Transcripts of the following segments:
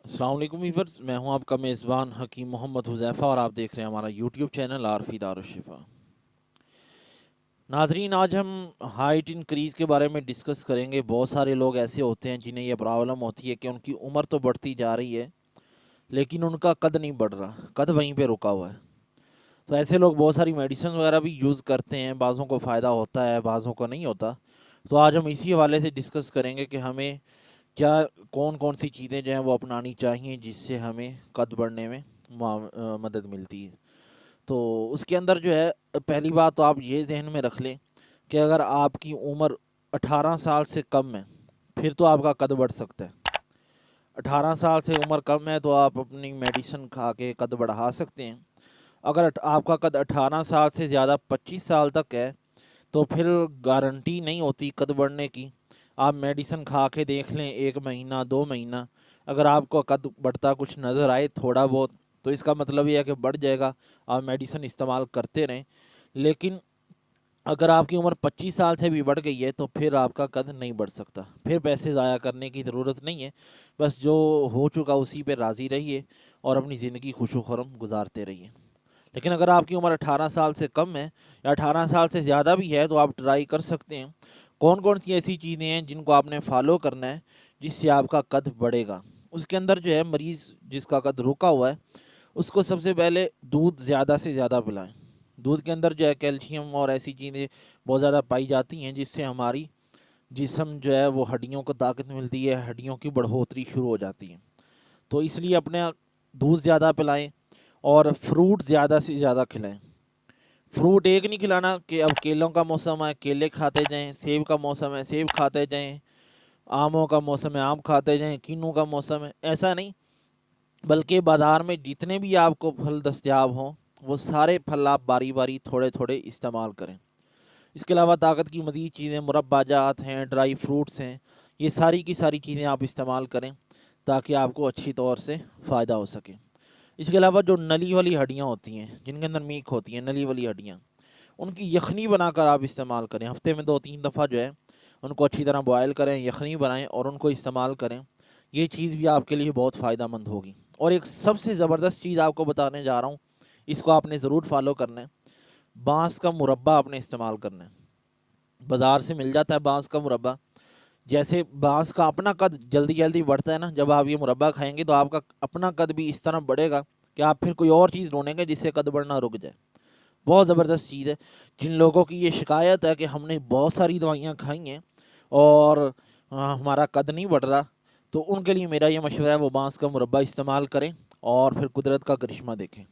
السلام علیکم ویورز، میں ہوں آپ کا میزبان حکیم محمد حذیفہ اور آپ دیکھ رہے ہیں ہمارا یوٹیوب چینل عارفی دارالشفا۔ ناظرین، آج ہم ہائٹ انکریز کے بارے میں ڈسکس کریں گے۔ بہت سارے لوگ ایسے ہوتے ہیں جنہیں یہ پرابلم ہوتی ہے کہ ان کی عمر تو بڑھتی جا رہی ہے لیکن ان کا قد نہیں بڑھ رہا، قد وہیں پہ رکا ہوا ہے۔ تو ایسے لوگ بہت ساری میڈیسن وغیرہ بھی یوز کرتے ہیں، بعضوں کو فائدہ ہوتا ہے بعضوں کو نہیں ہوتا۔ تو آج ہم اسی حوالے سے ڈسکس کریں گے کہ ہمیں کیا کون کون سی چیزیں جو ہیں وہ اپنانی چاہیے جس سے ہمیں قد بڑھنے میں مدد ملتی ہے۔ تو اس کے اندر جو ہے، پہلی بات تو آپ یہ ذہن میں رکھ لیں کہ اگر آپ کی عمر 18 سال سے کم ہے پھر تو آپ کا قد بڑھ سکتا ہے۔ 18 سال سے عمر کم ہے تو آپ اپنی میڈیسن کھا کے قد بڑھا سکتے ہیں۔ اگر آپ کا قد 18 سال سے زیادہ 25 سال تک ہے تو پھر گارنٹی نہیں ہوتی قد بڑھنے کی۔ آپ میڈیسن کھا کے دیکھ لیں 1 مہینہ 2 مہینہ، اگر آپ کو قد بڑھتا کچھ نظر آئے تھوڑا بہت تو اس کا مطلب یہ ہے کہ بڑھ جائے گا، آپ میڈیسن استعمال کرتے رہیں۔ لیکن اگر آپ کی عمر 25 سال سے بھی بڑھ گئی ہے تو پھر آپ کا قد نہیں بڑھ سکتا، پھر پیسے ضائع کرنے کی ضرورت نہیں ہے۔ بس جو ہو چکا اسی پہ راضی رہیے اور اپنی زندگی خوش و خرم گزارتے رہیے۔ لیکن اگر آپ کی عمر 18 سال سے کم ہے یا 18 سال سے زیادہ بھی ہے تو آپ ٹرائی کر سکتے ہیں۔ کون کون سی ایسی چیزیں ہیں جن کو آپ نے فالو کرنا ہے جس سے آپ کا قد بڑھے گا؟ اس کے اندر جو ہے، مریض جس کا قد رکا ہوا ہے اس کو سب سے پہلے دودھ زیادہ سے زیادہ پلائیں۔ دودھ کے اندر جو ہے کیلشیم اور ایسی چیزیں بہت زیادہ پائی جاتی ہیں جس سے ہماری جسم جو ہے وہ ہڈیوں کو طاقت ملتی ہے، ہڈیوں کی بڑھوتری شروع ہو جاتی ہے۔ تو اس لیے اپنے دودھ زیادہ پلائیں اور فروٹ زیادہ سے زیادہ کھلائیں۔ فروٹ ایک نہیں کھلانا کہ اب کیلوں کا موسم ہے کیلے کھاتے جائیں، سیب کا موسم ہے سیب کھاتے جائیں، آموں کا موسم ہے آم کھاتے جائیں، کینو کا موسم ہے، ایسا نہیں۔ بلکہ بازار میں جتنے بھی آپ کو پھل دستیاب ہوں وہ سارے پھل آپ باری باری تھوڑے تھوڑے استعمال کریں۔ اس کے علاوہ طاقت کی مزید چیزیں مربع جات ہیں، ڈرائی فروٹس ہیں، یہ ساری کی ساری چیزیں آپ استعمال کریں تاکہ آپ کو اچھی طور سے فائدہ ہو سکے۔ اس کے علاوہ جو نلی والی ہڈیاں ہوتی ہیں جن کے اندر میک ہوتی ہیں، نلی والی ہڈیاں، ان کی یخنی بنا کر آپ استعمال کریں۔ ہفتے میں 2 3 دفعہ جو ہے ان کو اچھی طرح بوائل کریں، یخنی بنائیں اور ان کو استعمال کریں۔ یہ چیز بھی آپ کے لیے بہت فائدہ مند ہوگی۔ اور ایک سب سے زبردست چیز آپ کو بتانے جا رہا ہوں، اس کو آپ نے ضرور فالو کرنا ہے۔ بانس کا مربع آپ نے استعمال کرنا ہے۔ بازار سے مل جاتا ہے بانس کا مربع۔ جیسے بانس کا اپنا قد جلدی جلدی بڑھتا ہے نا، جب آپ یہ مربع کھائیں گے تو آپ کا اپنا قد بھی اس طرح بڑھے گا کہ آپ پھر کوئی اور چیز ڈھونڈیں گے جس سے قد بڑھنا رک جائے۔ بہت زبردست چیز ہے۔ جن لوگوں کی یہ شکایت ہے کہ ہم نے بہت ساری دوائیاں کھائی ہیں اور ہمارا قد نہیں بڑھ رہا، تو ان کے لیے میرا یہ مشورہ ہے وہ بانس کا مربع استعمال کریں اور پھر قدرت کا کرشمہ دیکھیں۔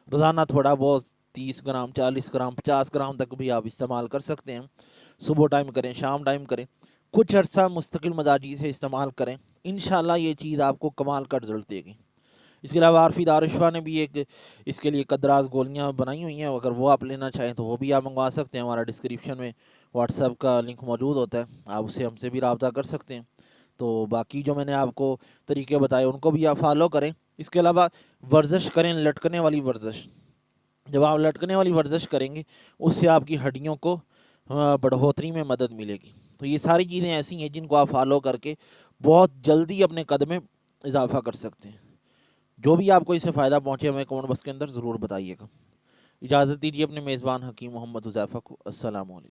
روزانہ تھوڑا بہت 30 گرام 40 گرام 50 گرام تک بھی آپ استعمال کر سکتے ہیں۔ صبح ٹائم کریں، شام ٹائم کریں، کچھ عرصہ مستقل مزاجی سے استعمال کریں، انشاءاللہ یہ چیز آپ کو کمال کا رزلٹ دے گی۔ اس کے علاوہ عارفی دارالشفا نے بھی ایک اس کے لیے قدراز گولیاں بنائی ہوئی ہیں، اگر وہ آپ لینا چاہیں تو وہ بھی آپ منگوا سکتے ہیں۔ ہمارا ڈسکرپشن میں واٹس ایپ کا لنک موجود ہوتا ہے، آپ اسے ہم سے بھی رابطہ کر سکتے ہیں۔ تو باقی جو میں نے آپ کو طریقے بتائے ان کو بھی آپ فالو کریں۔ اس کے علاوہ ورزش کریں، لٹکنے والی ورزش۔ جب آپ لٹکنے والی ورزش کریں گے اس سے آپ کی ہڈیوں کو بڑھوتری میں مدد ملے گی۔ تو یہ ساری چیزیں ایسی ہیں جن کو آپ فالو کر کے بہت جلدی اپنے قد میں اضافہ کر سکتے ہیں۔ جو بھی آپ کو اس سے فائدہ پہنچے ہمیں کمنٹ باکس کے اندر ضرور بتائیے گا۔ اجازت دیجیے اپنے میزبان حکیم محمد حذیفہ کو۔ السلام علیکم۔